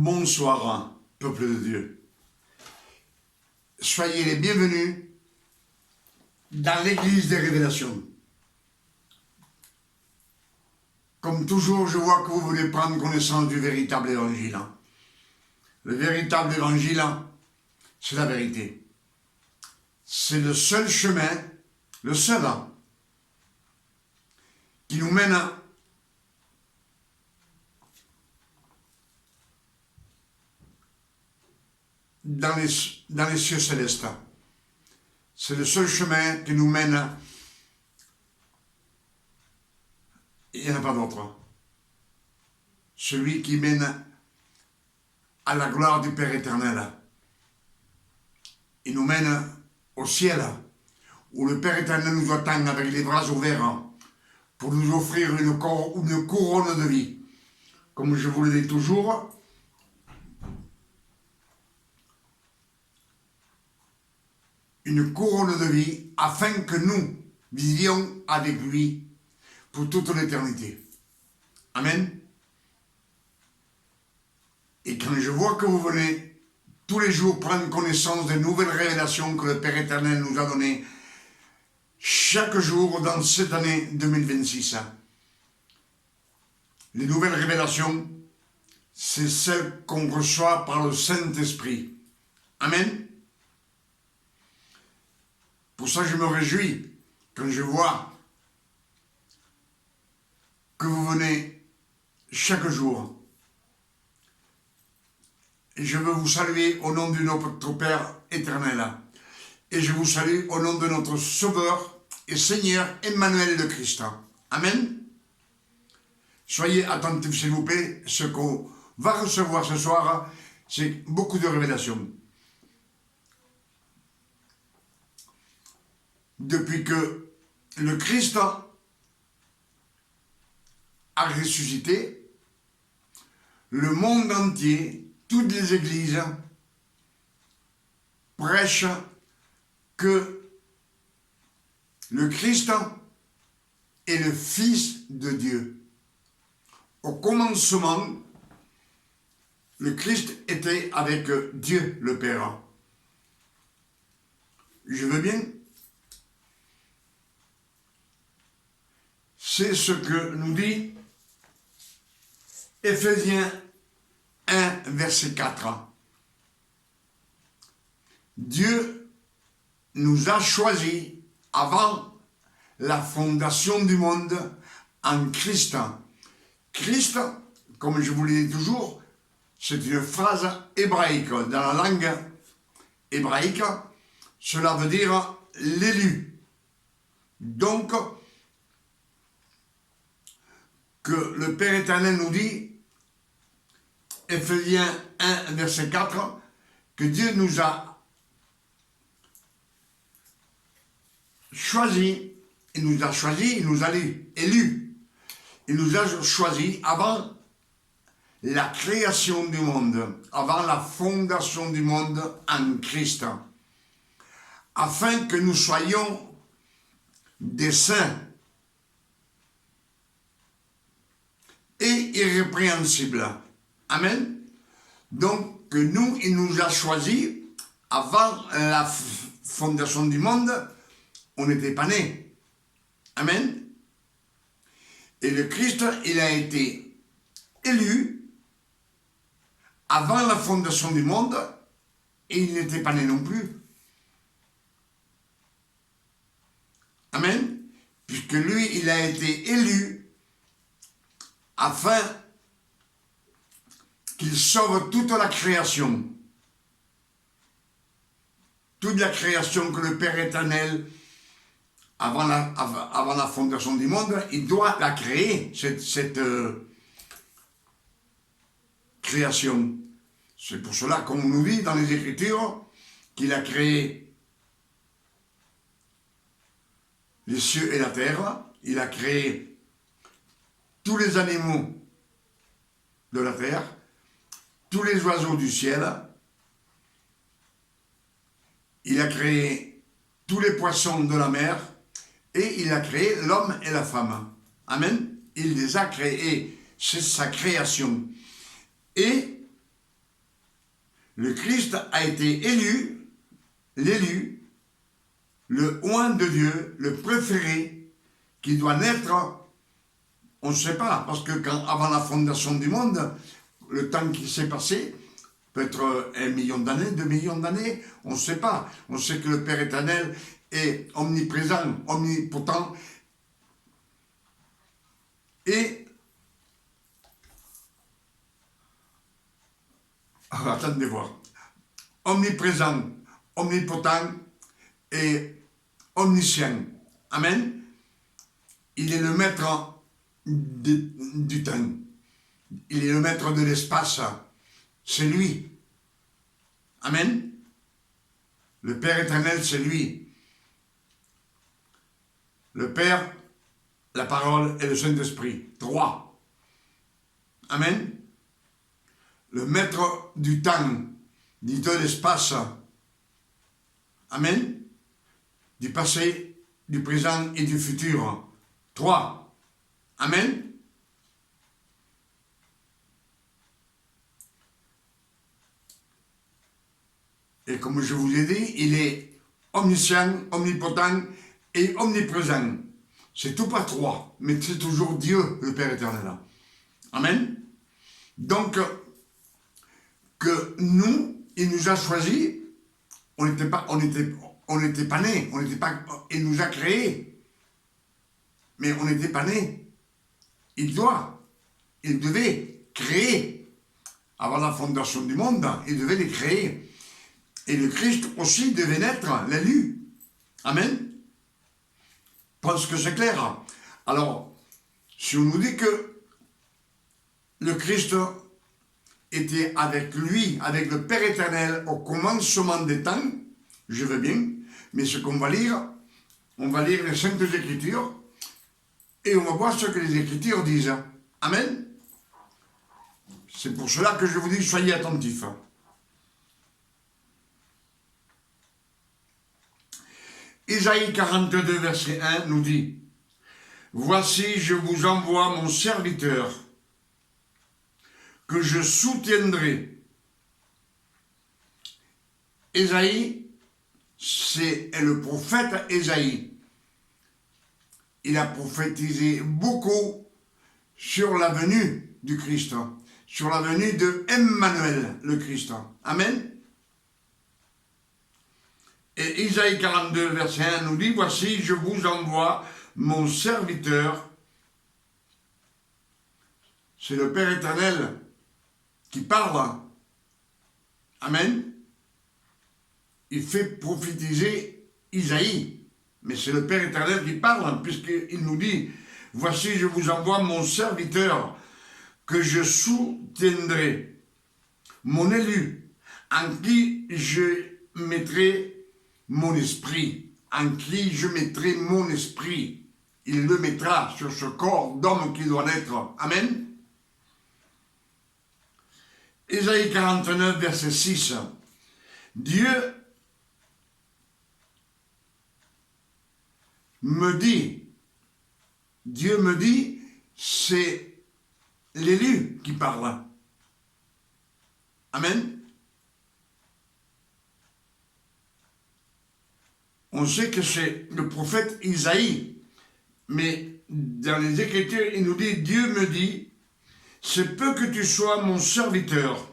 Bonsoir, peuple de Dieu. Soyez les bienvenus dans l'église des révélations. Comme toujours, je vois que vous voulez prendre connaissance du véritable évangile. Le véritable évangile, c'est la vérité. C'est le seul chemin, le seul, qui nous mène dans les cieux célestes. C'est le seul chemin qui nous mène, il n'y en a pas d'autre. Celui qui mène à la gloire du Père éternel. Il nous mène au ciel, où le Père éternel nous attend avec les bras ouverts pour nous offrir une couronne de vie. Comme je vous le dis toujours, une couronne de vie afin que nous vivions avec lui pour toute l'éternité. Amen. Et quand je vois que vous venez tous les jours prendre connaissance des nouvelles révélations que le Père éternel nous a données chaque jour dans cette année 2026, les nouvelles révélations, c'est celles qu'on reçoit par le Saint-Esprit. Amen. Pour ça, je me réjouis quand je vois que vous venez chaque jour. Et je veux vous saluer au nom de notre Père éternel. Et je vous salue au nom de notre Sauveur et Seigneur Emmanuel de Christ. Amen. Soyez attentifs, s'il vous plaît. Ce qu'on va recevoir ce soir, c'est beaucoup de révélations. Depuis que le Christ a ressuscité, le monde entier, toutes les églises prêchent que le Christ est le Fils de Dieu. Au commencement, le Christ était avec Dieu le Père. Je veux bien. C'est ce que nous dit Éphésiens 1, verset 4. Dieu nous a choisis avant la fondation du monde en Christ. Christ, comme je vous le dis toujours, c'est une phrase hébraïque. Dans la langue hébraïque, cela veut dire l'élu. Donc, que le Père éternel nous dit, Éphésiens 1, verset 4, que Dieu nous a choisis, il nous a élus. Il nous a choisis avant la création du monde, avant la fondation du monde en Christ, afin que nous soyons des saints et irrépréhensibles. Amen. Donc, que nous, il nous a choisis avant la fondation du monde, on n'était pas nés. Amen. Et le Christ, il a été élu avant la fondation du monde et il n'était pas né non plus. Amen. Puisque lui, il a été élu afin qu'il sauve toute la création. Toute la création que le Père éternel, avant la fondation du monde, il doit la créer, cette création. C'est pour cela qu'on nous dit dans les Écritures qu'il a créé les cieux et la terre, il a créé tous les animaux de la terre, tous les oiseaux du ciel, il a créé tous les poissons de la mer et il a créé l'homme et la femme. Amen. Il les a créés, c'est sa création. Et Le Christ a été élu, l'élu, le oint de Dieu, le préféré, qui doit naître, on ne sait pas, parce que avant la fondation du monde, le temps qui s'est passé, peut-être 1 million d'années, 2 millions d'années, on ne sait pas. On sait que le Père éternel est omniprésent, omnipotent, et attendez voir, omniprésent, omnipotent et omniscient. Amen. Il est le maître du temps. Il est le maître de l'espace. C'est lui. Amen. Le Père éternel, c'est lui. Le Père, la parole et le Saint-Esprit. 3. Amen. Le maître du temps, de l'espace. Amen. Du passé, du présent et du futur. 3. Amen. Et comme je vous ai dit, il est omniscient, omnipotent et omniprésent. C'est tout par 3, mais c'est toujours Dieu, le Père éternel. Amen. Donc, que nous, il nous a choisis, on n'était pas nés, il nous a créés, mais on n'était pas nés. Il devait créer. Avant la fondation du monde, il devait les créer. Et le Christ aussi devait naître, l'élu. Amen. Parce que c'est clair. Alors, si on nous dit que le Christ était avec lui, avec le Père éternel, au commencement des temps, je veux bien, mais ce qu'on va lire les Saintes Écritures, et on va voir ce que les Écritures disent. Amen. C'est pour cela que je vous dis, soyez attentifs. Isaïe 42, verset 1 nous dit, « Voici, je vous envoie mon serviteur, que je soutiendrai. » Isaïe, c'est le prophète Isaïe. Il a prophétisé beaucoup sur la venue du Christ, sur la venue de Emmanuel, le Christ. Amen. Et Isaïe 42, verset 1 nous dit, « Voici, je vous envoie mon serviteur. » C'est le Père éternel qui parle. Amen. Il fait prophétiser Isaïe. Mais c'est le Père éternel qui parle, puisqu'il nous dit, « Voici, je vous envoie mon serviteur, que je soutiendrai, mon élu, en qui je mettrai mon esprit, en qui je mettrai mon esprit. » Il le mettra sur ce corps d'homme qui doit naître. Amen. Isaïe 49, verset 6. Dieu me dit, c'est l'élu qui parle. Amen. On sait que c'est le prophète Isaïe, mais dans les Écritures, il nous dit, Dieu me dit, c'est peu que tu sois mon serviteur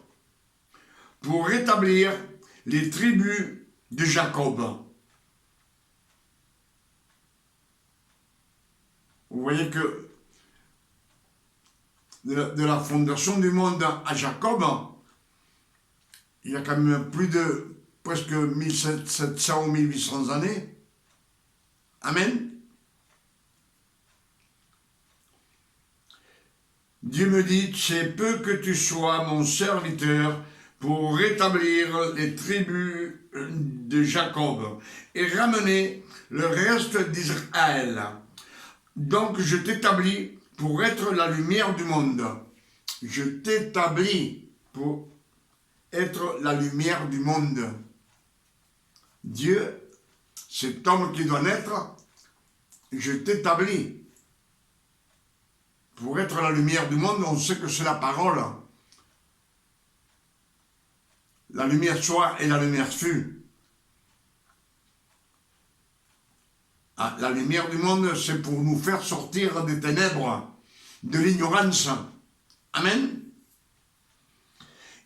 pour rétablir les tribus de Jacob. Vous voyez que de la fondation du monde à Jacob, il y a quand même plus de presque 1700 ou 1800 années. Amen. Dieu me dit, c'est peu que tu sois mon serviteur pour rétablir les tribus de Jacob et ramener le reste d'Israël. Donc je t'établis pour être la lumière du monde. Je t'établis pour être la lumière du monde. Dieu, cet homme qui doit naître, je t'établis pour être la lumière du monde. On sait que c'est la parole. La lumière soit et la lumière fut. Ah, la lumière du monde, c'est pour nous faire sortir des ténèbres, de l'ignorance. Amen.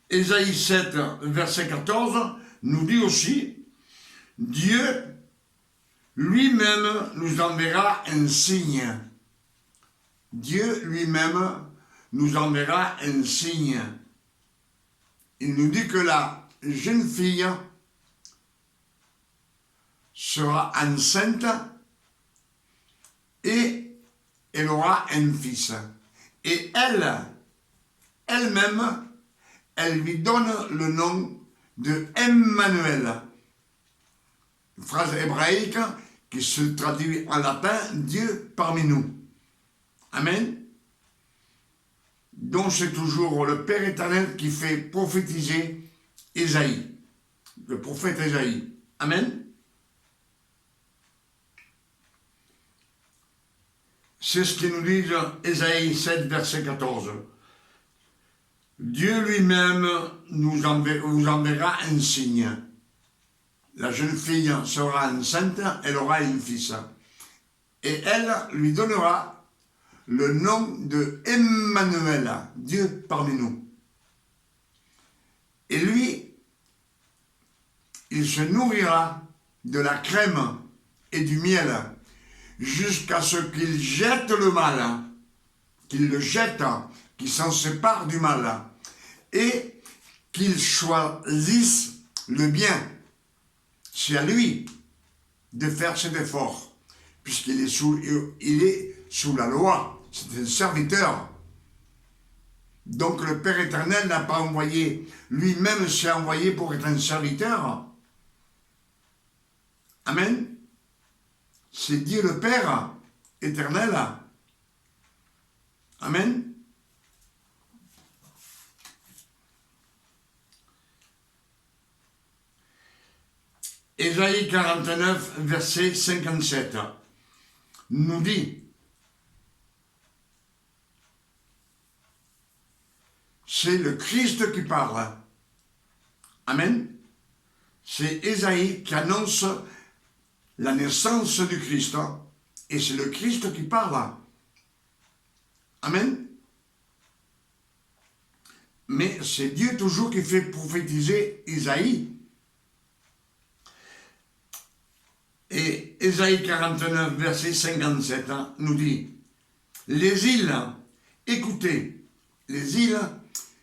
Ésaïe 7, verset 14, nous dit aussi, Dieu lui-même nous enverra un signe. Dieu lui-même nous enverra un signe. Il nous dit que la jeune fille sera enceinte et elle aura un fils. Et elle-même, elle lui donne le nom de Emmanuel. Une phrase hébraïque qui se traduit en latin, Dieu parmi nous. Amen. Donc c'est toujours le Père éternel qui fait prophétiser Ésaïe, le prophète Ésaïe. Amen. C'est ce qui nous dit Ésaïe 7, verset 14. Dieu lui-même vous enverra un signe. La jeune fille sera enceinte, elle aura un fils. Et elle lui donnera le nom de Emmanuel, Dieu parmi nous. Et lui, il se nourrira de la crème et du miel jusqu'à ce qu'il jette le mal, qu'il le jette, qu'il s'en sépare du mal et qu'il choisisse le bien. C'est à lui de faire cet effort, puisqu'il est sous la loi, c'est un serviteur. Donc le Père éternel n'a pas envoyé, lui-même s'est envoyé pour être un serviteur. Amen. C'est Dieu le Père éternel. Amen. Ésaïe 49, verset 57, nous dit, c'est le Christ qui parle. Amen. C'est Ésaïe qui annonce la naissance du Christ, et c'est le Christ qui parle. Amen. Mais c'est Dieu toujours qui fait prophétiser Ésaïe. Et Ésaïe 49, verset 57, nous dit, les îles, écoutez, les îles,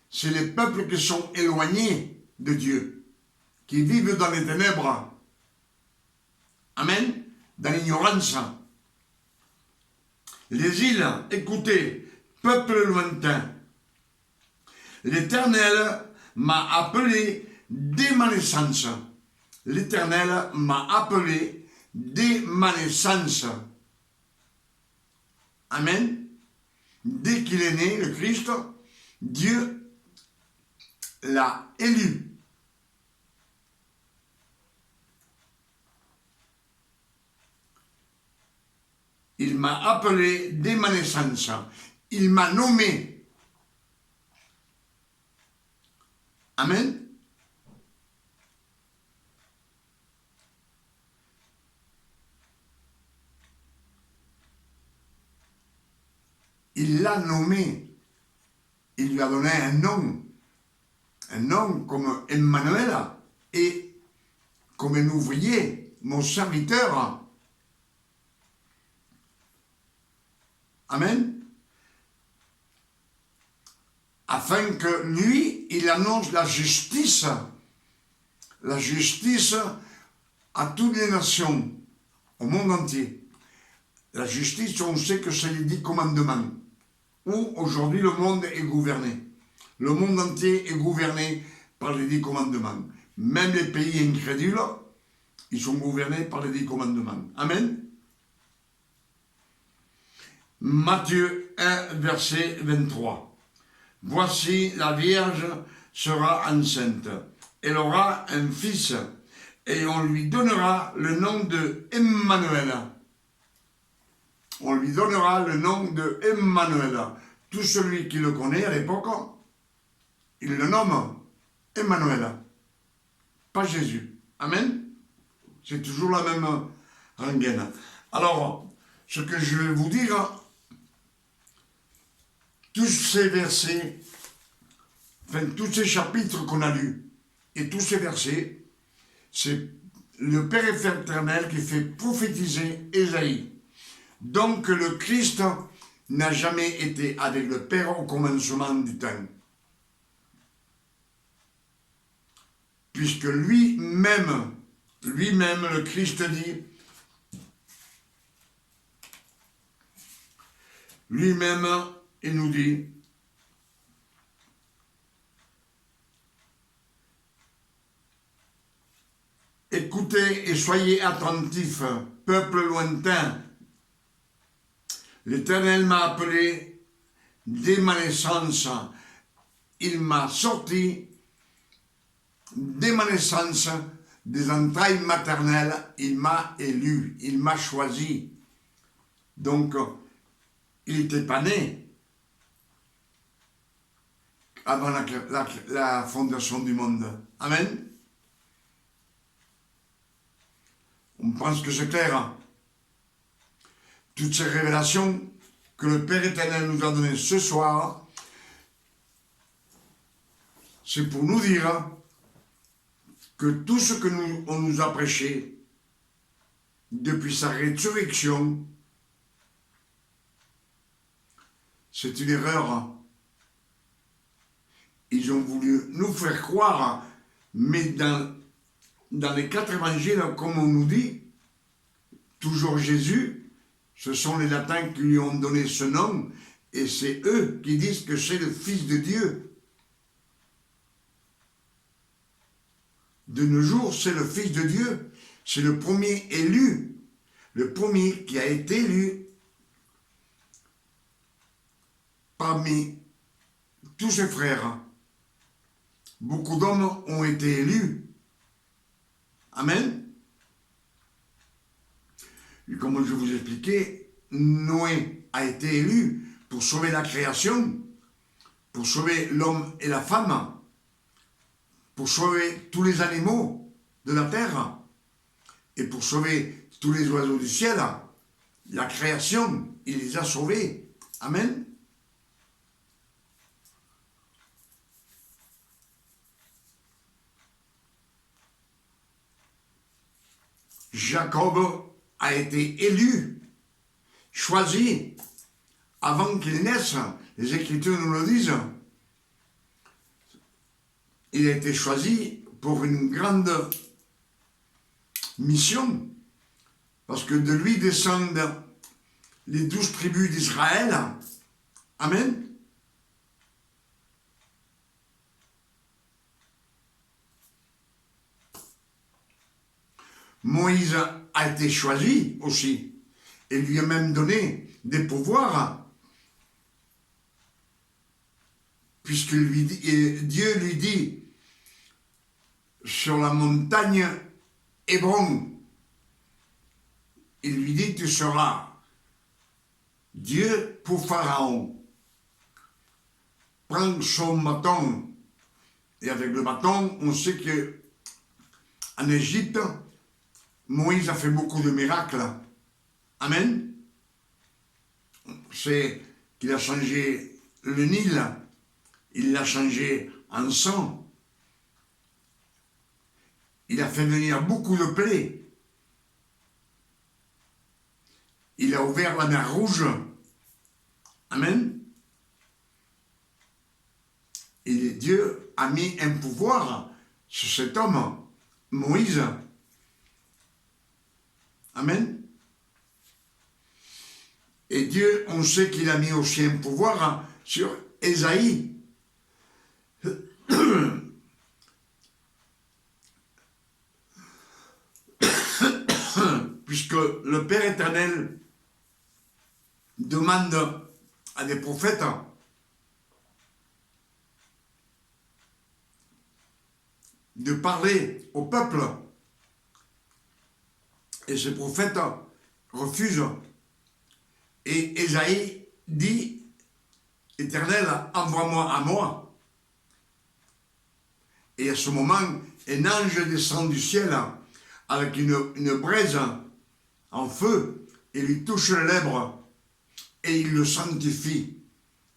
c'est les peuples qui sont éloignés de Dieu, qui vivent dans les ténèbres. Amen, dans l'ignorance. Les îles, écoutez, peuple lointain, l'Éternel m'a appelé dès ma naissance. L'Éternel m'a appelé dès ma naissance. Amen. Dès qu'il est né, le Christ, Dieu l'a élu. Il m'a appelé dès ma naissance. Il m'a nommé. Amen. Il l'a nommé. Il lui a donné un nom comme Emmanuel et comme un ouvrier, mon serviteur. Amen. Afin que lui, il annonce la justice à toutes les nations, au monde entier. La justice, on sait que c'est les 10 commandements, où aujourd'hui le monde est gouverné. Le monde entier est gouverné par les 10 commandements. Même les pays incrédules, ils sont gouvernés par les 10 commandements. Amen. Matthieu 1, verset 23. Voici, la Vierge sera enceinte. Elle aura un fils et on lui donnera le nom de Emmanuel. On lui donnera le nom de Emmanuel. Tout celui qui le connaît à l'époque, il le nomme Emmanuel. pas Jésus. Amen. C'est toujours la même rengaine. Alors, ce que je vais vous dire, tous ces versets, enfin tous ces chapitres qu'on a lus, et tous ces versets, c'est le Père éternel qui fait prophétiser Ésaïe. Donc le Christ n'a jamais été avec le Père au commencement du temps. Puisque lui-même, le Christ dit, lui-même, il nous dit, écoutez et soyez attentifs, peuple lointain. L'Éternel m'a appelé dès ma naissance. Il m'a sorti dès ma naissance des entrailles maternelles. Il m'a élu, il m'a choisi. Donc, il n'était pas né avant la fondation du monde. Amen. On pense que c'est clair. Toutes ces révélations que le Père éternel nous a données ce soir, c'est pour nous dire que tout ce que on nous a prêché depuis sa résurrection, c'est une erreur. Ils ont voulu nous faire croire, mais dans les 4 évangiles, comme on nous dit, toujours Jésus, ce sont les latins qui lui ont donné ce nom, et c'est eux qui disent que c'est le Fils de Dieu. De nos jours, c'est le Fils de Dieu, c'est le premier élu, le premier qui a été élu parmi tous ses frères. Beaucoup d'hommes ont été élus. Amen. Et comme je vous expliquais, Noé a été élu pour sauver la création, pour sauver l'homme et la femme, pour sauver tous les animaux de la terre et pour sauver tous les oiseaux du ciel. La création, il les a sauvés. Amen. Jacob a été élu, choisi, avant qu'il naisse. Les Écritures nous le disent. Il a été choisi pour une grande mission, parce que de lui descendent les 12 tribus d'Israël. Amen. Moïse a été choisi aussi, et lui a même donné des pouvoirs, puisque Dieu lui dit, sur la montagne Hébron, il lui dit, tu seras Dieu pour Pharaon. Prends son bâton, et avec le bâton, on sait que en Égypte, Moïse a fait beaucoup de miracles. Amen. C'est qu'il a changé le Nil, il l'a changé en sang. Il a fait venir beaucoup de plaies. Il a ouvert la mer Rouge. Amen. Et Dieu a mis un pouvoir sur cet homme, Moïse. Amen. Et Dieu, on sait qu'il a mis aussi un pouvoir sur Ésaïe. Puisque le Père éternel demande à des prophètes de parler au peuple. Et ces prophètes refusent. Et Ésaïe dit, Éternel, envoie-moi à moi. Et à ce moment, un ange descend du ciel avec une braise en feu et lui touche les lèvres et il le sanctifie.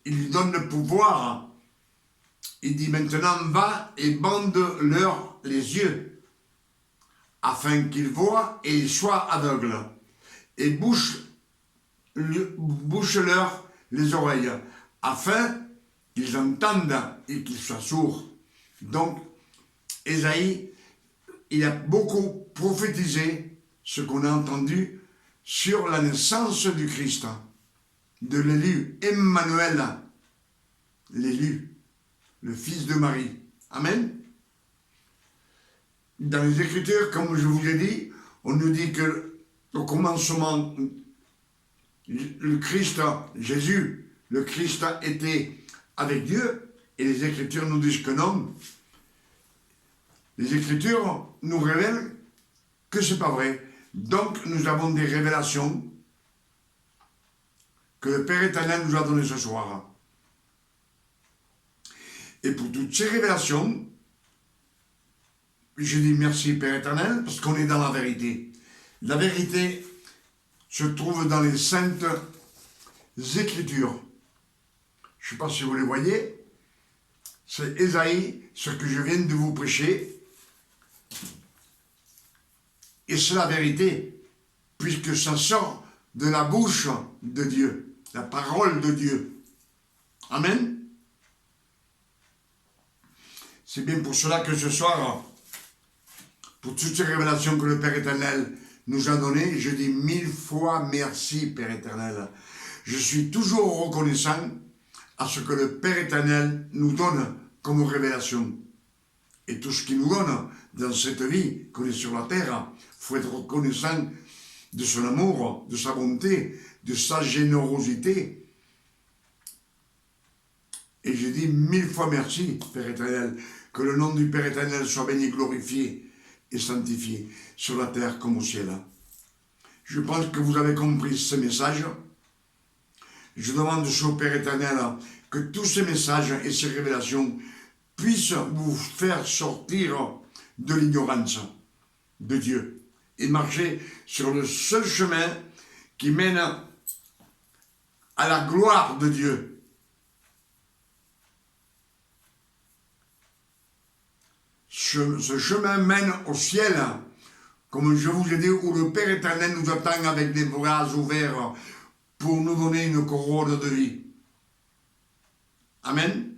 Il lui donne le pouvoir. Il dit maintenant va et bande-leur les yeux afin qu'ils voient et ils soient aveugles. Et bouche-leur les oreilles afin qu'ils entendent et qu'ils soient sourds. Donc, Ésaïe, il a beaucoup prophétisé ce qu'on a entendu sur la naissance du Christ, de l'élu, Emmanuel, l'élu, le fils de Marie. Amen. Dans les Écritures, comme je vous ai dit, on nous dit que au commencement, le Christ, Jésus, le Christ était avec Dieu, et les Écritures nous disent que non. Les Écritures nous révèlent que ce n'est pas vrai. Donc, nous avons des révélations que le Père éternel nous a données ce soir. Et pour toutes ces révélations, je dis merci Père éternel, parce qu'on est dans la vérité. La vérité se trouve dans les saintes Écritures. Je ne sais pas si vous les voyez. C'est Ésaïe, ce que je viens de vous prêcher. Et c'est la vérité, puisque ça sort de la bouche de Dieu, la parole de Dieu. Amen. C'est bien pour cela que ce soir, pour toutes ces révélations que le Père éternel nous a données, je dis 1000 fois merci, Père éternel. Je suis toujours reconnaissant à ce que le Père éternel nous donne comme révélation. Et tout ce qu'il nous donne dans cette vie qu'on est sur la terre, il faut être reconnaissant de son amour, de sa bonté, de sa générosité. Et je dis 1000 fois merci, Père éternel, que le nom du Père éternel soit béni, glorifié et sanctifié sur la terre comme au ciel. Je pense que vous avez compris ce message. Je demande au Père éternel que tous ces messages et ces révélations puissent vous faire sortir de l'ignorance de Dieu et marcher sur le seul chemin qui mène à la gloire de Dieu. Ce chemin mène au ciel, comme je vous ai dit, où le Père éternel nous attend avec des bras ouverts pour nous donner une couronne de vie. Amen.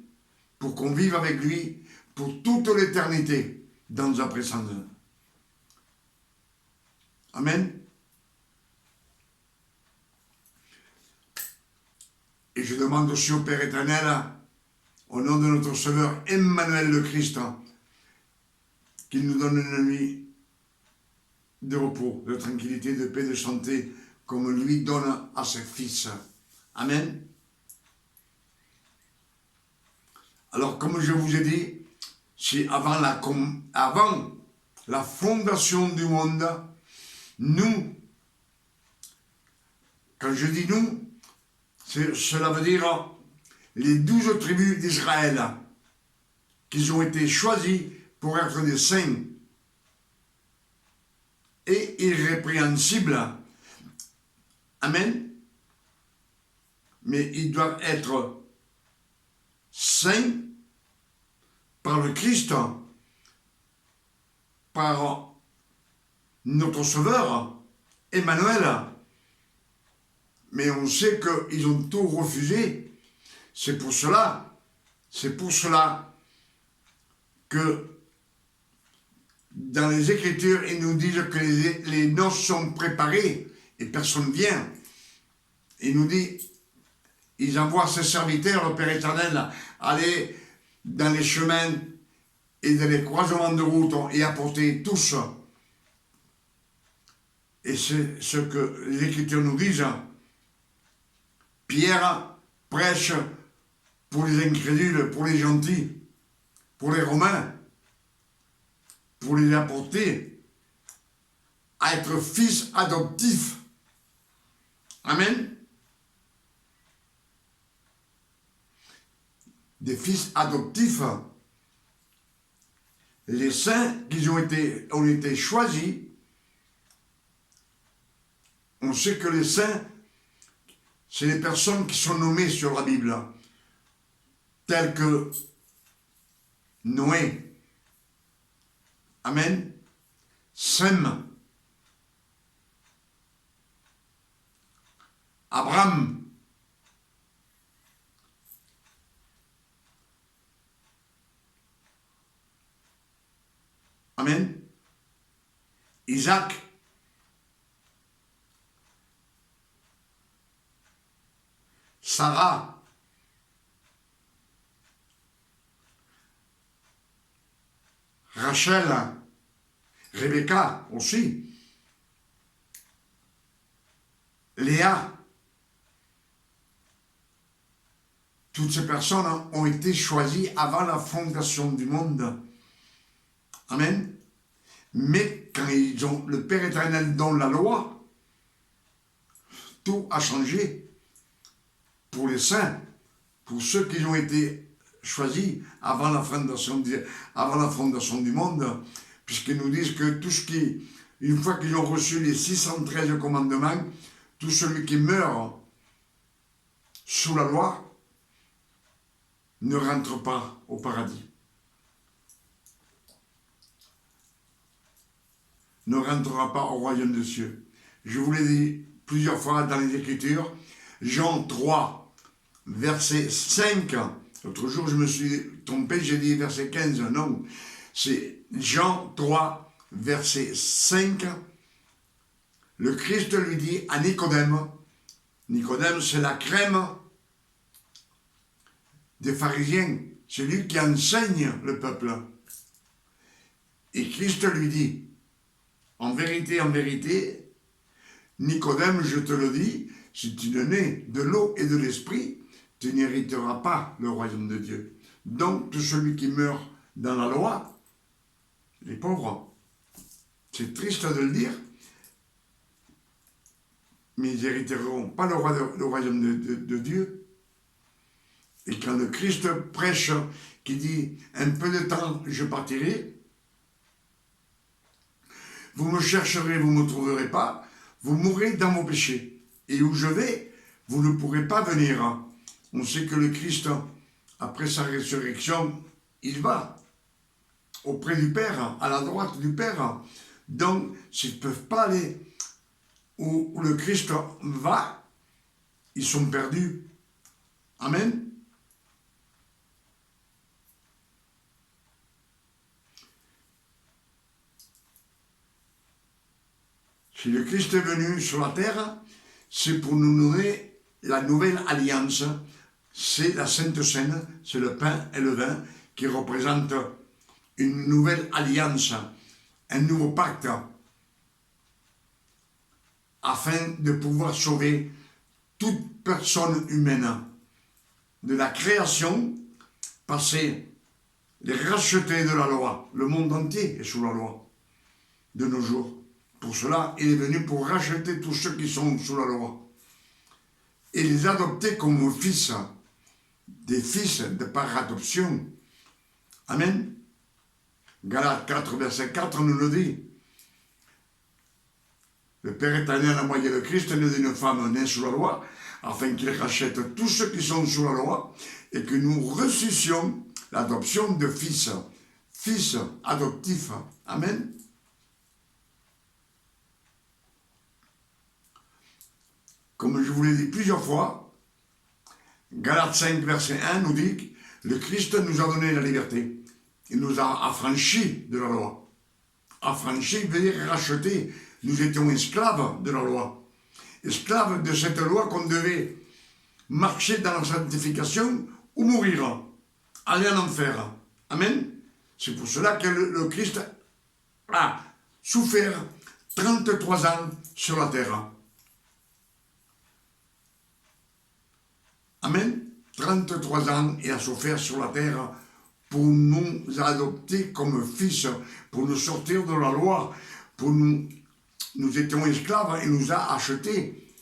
Pour qu'on vive avec lui pour toute l'éternité dans sa présence. Amen. Et je demande aussi au Père éternel, au nom de notre Sauveur Emmanuel le Christ, qu'il nous donne une nuit de repos, de tranquillité, de paix, de santé, comme lui donne à ses fils. Amen. Alors, comme je vous ai dit, c'est avant la fondation du monde, nous, quand je dis nous, cela veut dire les 12 tribus d'Israël, qui ont été choisis pour être des saints et irrépréhensibles. Amen. Mais ils doivent être saints par le Christ, par notre Sauveur, Emmanuel. Mais on sait qu'ils ont tout refusé. C'est pour cela que dans les Écritures, ils nous disent que les noces sont préparées et personne ne vient. Il nous dit, ils envoient ses serviteurs, le Père éternel, aller dans les chemins et dans les croisements de route et apporter tous. Et c'est ce que les Écritures nous disent. Pierre prêche pour les incrédules, pour les gentils, pour les Romains, pour les apporter à être fils adoptifs. Amen. Des fils adoptifs les saints qui ont été choisis, on sait que les saints, c'est les personnes qui sont nommées sur la Bible, telles que Noé, Amen, Sem, Abraham, Amen, Isaac, Sarah, Rachel, Rebecca aussi, Léa. Toutes ces personnes ont été choisies avant la fondation du monde. Amen. Mais quand le Père éternel donne la loi, tout a changé pour les saints, pour ceux qui ont été choisis avant la fondation du monde, puisqu'ils nous disent que tout ce qui, une fois qu'ils ont reçu les 613 commandements, tout celui qui meurt sous la loi ne rentre pas au paradis. Ne rentrera pas au royaume des cieux. Je vous l'ai dit plusieurs fois dans les Écritures, Jean 3, verset 5, l'autre jour je me suis trompé, j'ai dit verset 15, non, c'est Jean 3, verset 5, le Christ lui dit à Nicodème, Nicodème c'est la crème des pharisiens, c'est lui qui enseigne le peuple. Et Christ lui dit, en vérité, Nicodème, je te le dis, si tu ne nais de l'eau et de l'esprit, tu n'hériteras pas le royaume de Dieu. Donc, tout celui qui meurt dans la loi, les pauvres, c'est triste de le dire, mais ils n'hériteront pas le royaume de Dieu. Et quand le Christ prêche, qui dit « un peu de temps, je partirai », vous me chercherez, vous ne me trouverez pas, vous mourrez dans vos péchés. Et où je vais, vous ne pourrez pas venir. On sait que le Christ, après sa résurrection, il va auprès du Père, à la droite du Père. Donc, s'ils ne peuvent pas aller où le Christ va, ils sont perdus. Amen. Si le Christ est venu sur la terre, c'est pour nous donner la nouvelle alliance. C'est la Sainte Seine, c'est le pain et le vin qui représentent une nouvelle alliance, un nouveau pacte, afin de pouvoir sauver toute personne humaine de la création, passer les rachetés de la loi. Le monde entier est sous la loi de nos jours. Pour cela, il est venu pour racheter tous ceux qui sont sous la loi et les adopter comme fils, des fils de par adoption. Amen. Galates 4, verset 4 nous le dit. Le Père éternel a envoyé le Christ né d'une femme née sous la loi, afin qu'il rachète tous ceux qui sont sous la loi et que nous reçussions l'adoption de fils, fils adoptifs. Amen. Comme je vous l'ai dit plusieurs fois, Galates 5, verset 1 nous dit que le Christ nous a donné la liberté. Il nous a affranchis de la loi. Affranchis veut dire racheter. Nous étions esclaves de la loi. Esclaves de cette loi qu'on devait marcher dans la sanctification ou mourir, aller en enfer. Amen. C'est pour cela que le Christ a souffert 33 ans sur la terre. Amen. 33 ans, il a souffert sur la terre pour nous adopter comme fils, pour nous sortir de la loi, pour nous étions esclaves, il nous a achetés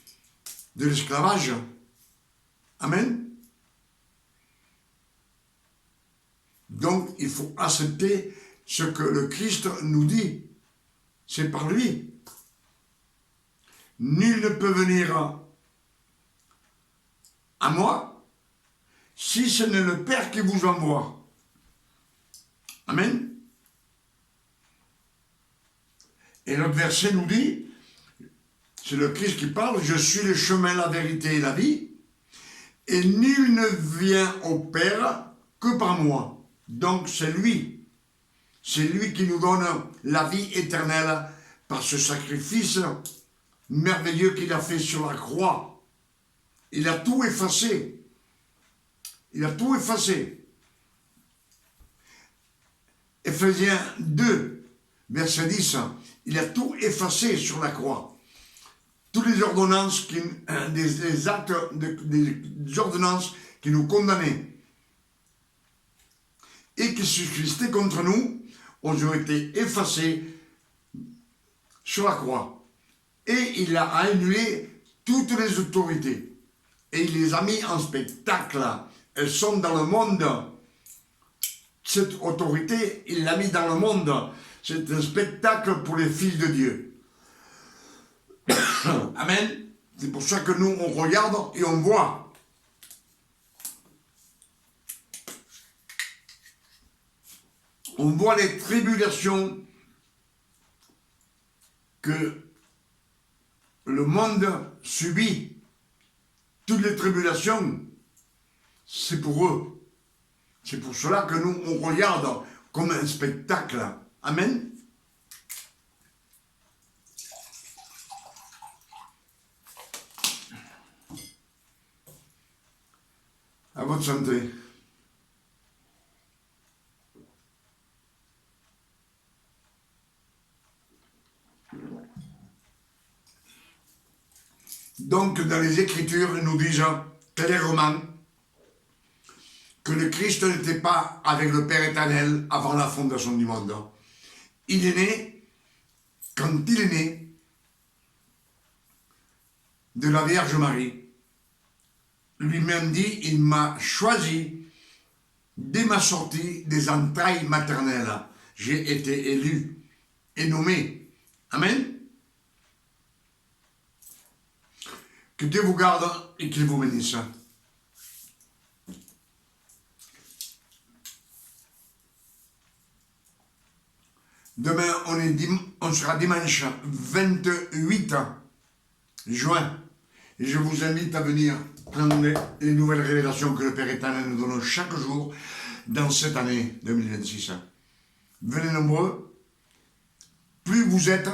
de l'esclavage. Amen. Donc, il faut accepter ce que le Christ nous dit. C'est par lui. Nul ne peut venir à moi si ce n'est le Père qui vous envoie. Amen. Et l'autre verset nous dit, c'est le Christ qui parle, je suis le chemin, la vérité et la vie, et nul ne vient au Père que par moi. Donc c'est lui qui nous donne la vie éternelle par ce sacrifice merveilleux qu'il a fait sur la croix. Il a tout effacé. Il a tout effacé. Éphésiens 2, verset 10, il a tout effacé sur la croix. Toutes les ordonnances, des actes, des ordonnances qui nous condamnaient et qui subsistaient contre nous, ont été effacés sur la croix. Et il a annulé toutes les autorités. Et il les a mis en spectacle. Elles sont dans le monde. Cette autorité, il l'a mis dans le monde. C'est un spectacle pour les fils de Dieu. Amen. C'est pour ça que nous, on regarde et on voit. On voit les tribulations que le monde subit. Toutes les tribulations, c'est pour eux. C'est pour cela que nous, on regarde comme un spectacle. Amen. À votre santé. Donc, dans les Écritures, nous disent clairement que le Christ n'était pas avec le Père éternel avant la fondation du monde. Il est né, quand il est né, de la Vierge Marie. Lui-même dit, il m'a choisi dès ma sortie des entrailles maternelles. J'ai été élu et nommé. Amen. Que Dieu vous garde et qu'il vous bénisse. Demain, on sera dimanche 28 juin. Et je vous invite à venir prendre les nouvelles révélations que le Père éternel nous donne chaque jour dans cette année 2026. Venez nombreux. Plus vous êtes,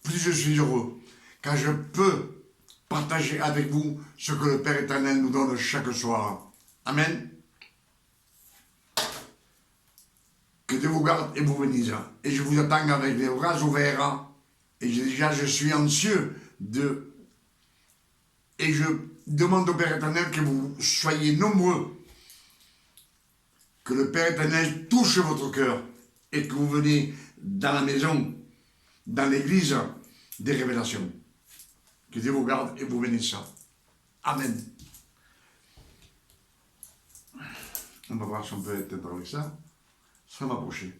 plus je suis heureux. Car je peux partager avec vous ce que le Père éternel nous donne chaque soir. Amen. Que Dieu vous garde et vous bénisse. Et je vous attends avec les bras ouverts. Et je suis anxieux et je demande au Père éternel que vous soyez nombreux. Que le Père éternel touche votre cœur. Et que vous venez dans la maison, dans l'église des révélations. Que Dieu vous garde et vous bénisse. Amen. On va voir si on peut être avec ça. Ça m'a approché.